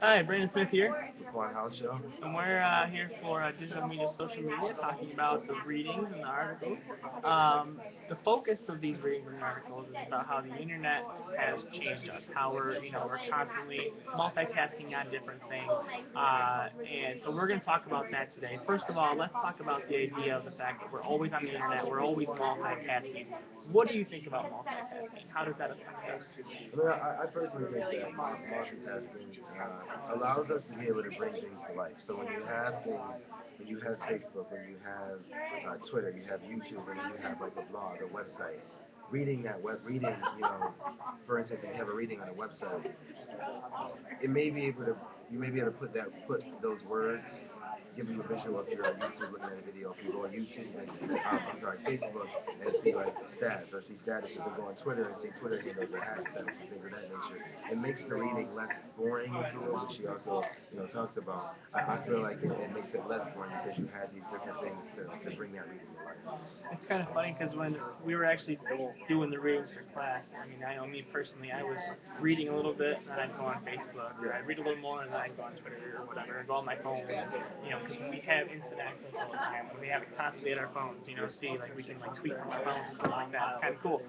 Hi, Brandon Smith here, LaQuan Hounshell. and we're here for digital media, social media, talking about the readings and the articles. The focus of these readings and articles is about how the internet has changed us, how we're constantly multitasking on different things, and so we're going to talk about that today. First of all, let's talk about the idea of the fact that we're always on the internet, we're always multitasking. What do you think about multitasking? How does that affect us? I personally think that multitasking allows us to be able to bring things to life. So when you have things, when you have Facebook, when you have Twitter, you have YouTube, and then you have like a blog, a website, reading, for instance, if you have a reading on a website, it may be able to you may be able to put those words, give them a visual if you're on YouTube looking at a video. If you go on YouTube and I'm sorry, Facebook and see like stats or see statuses, and go on Twitter and see Twitter handles or hashtags and things of that nature. It makes the reading less boring, if you will, which she also talks about. I feel like it makes it less boring because you have these different things to bring that reading to life. It's kind of funny because when we were actually doing the readings for class, I mean, I know me personally, I was reading a little bit, and then I'd go on Facebook, or I'd read a little more, and then I'd go on Twitter or whatever, or go on my phone, and, because we have instant access all the time, and we have it constantly at our phones, see, like, we can, like, tweet from our phones and stuff like that. It's kind of cool.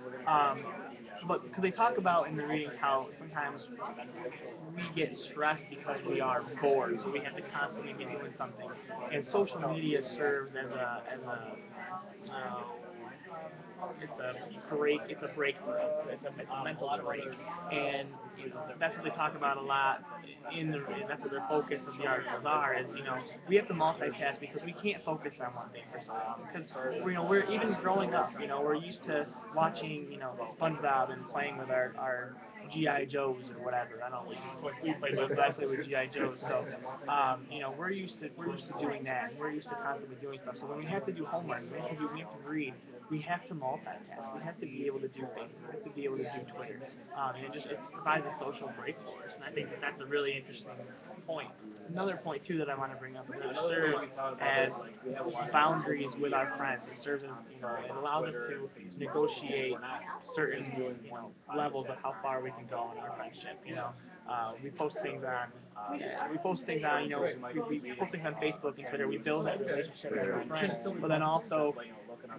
But because they talk about in the readings how sometimes we get stressed because we are bored, so we have to constantly be doing something. And social media serves uh, it's a break for us. It's a mental break, and that's what they talk about a lot. And that's what their focus of the articles are. Is we have to multitask because we can't focus on one thing for so long. Because we're even growing up. We're used to watching SpongeBob and playing with our GI Joes or whatever. I don't know what we played with, but I played with GI Joes. So, we're used to doing that. We're used to constantly doing stuff. So when we have to do homework, we have to read. We have to multitask. We have to be able to do Facebook. We have to be able to do Twitter. And it provides a social break for us. And I think that's a really interesting point. Another point too that I want to bring up is that it serves as boundaries with our friends. It serves as it allows us to negotiate certain levels of how far we can go in our friendship. We post things on we post things on Facebook and Twitter. We build that relationship with our friends, but then also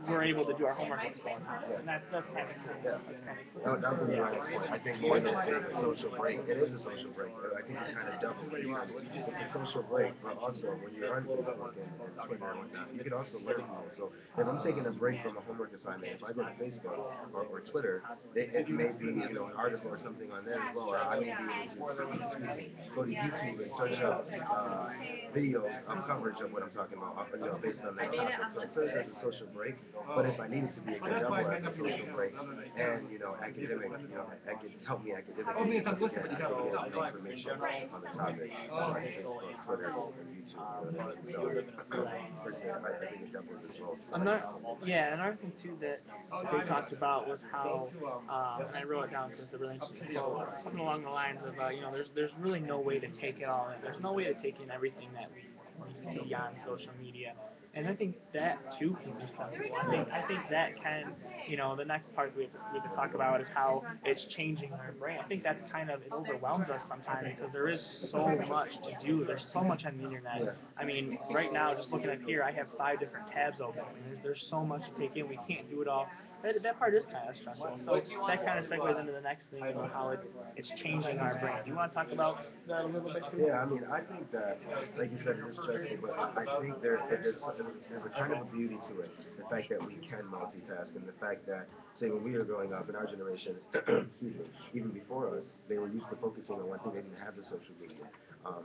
we're able to do our homework at the same time, and that's kind of cool. Yeah. That's kind of cool. That was a right point. I think more than being a social break, it is a social break. I think it kind of doubles because it's a social break, but also when you're on Facebook and Twitter and whatnot, you can also learn more. So if I'm taking a break from a homework assignment, if I go to Facebook or Twitter, it may be an article or something on there as well, or I may be able to go to YouTube and search up videos of coverage of what I'm talking about, based on that topic. So it serves as a social break, but if I need it to be, it can double as a social break and academic, that could help me academically because again, I can get information on the topic on Facebook, Twitter, and YouTube. You know what I mean? So, personally, I think it doubles as well. Another thing too that they talked about was how, and I wrote it down because it's a really interesting quote, something along the lines of, there's really no way to take it all in. There's no way to take in everything that we see on social media. And I think that too can be stressful. I think that can, the next part we have to talk about is how it's changing our brain. I think that's kind of, it overwhelms us sometimes because there is so much to do. There's so much on the internet. I mean, right now, just looking up here, I have 5 different tabs open. I mean, there's so much to take in. We can't do it all. That part is kind of stressful. So that kind of segues into the next thing about how it's changing our brain. Do you want to talk about that a little bit too? Yeah, I mean, I think that, like you said, it is stressful, but I think there's a kind of a beauty to it. The fact that we can multitask, and the fact that, say, when we were growing up in our generation, excuse me, even before us, they were used to focusing on one thing. They didn't have the social media. Um,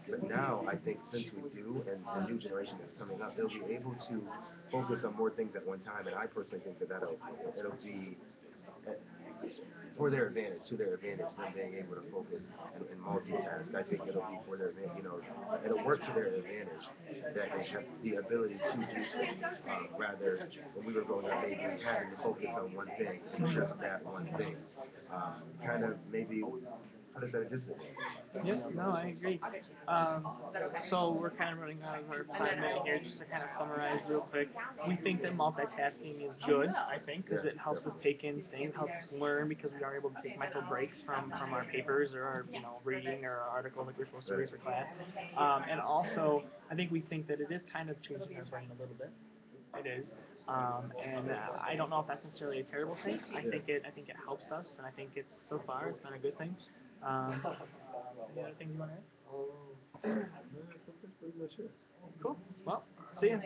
but now, I think since we do, and the new generation that's coming up, they'll be able to focus on more things at one time. And I personally think that it'll be for their advantage, to their advantage, them being able to focus and multitask. I think it'll be for their advantage, it'll work to their advantage that they have the ability to do so. Rather, when we were growing up, maybe having to focus on one thing and just that one thing. Kind of maybe how does that disadvantage? Yeah, no, I agree. So we're kind of running out of our 5 minute here. Just to kind of summarize real quick, we think that multitasking is good. I think because it helps us take in things, helps us learn because we are able to take mental breaks from our papers or our reading or our article that we're supposed to read for class. And also, I think we think that it is kind of changing our brain a little bit. It is. And I don't know if that's necessarily a terrible thing. I think it helps us, and I think it's so far it's been a good thing. Any other things you want to add? No, I think that's pretty much it. Cool. Well, see ya.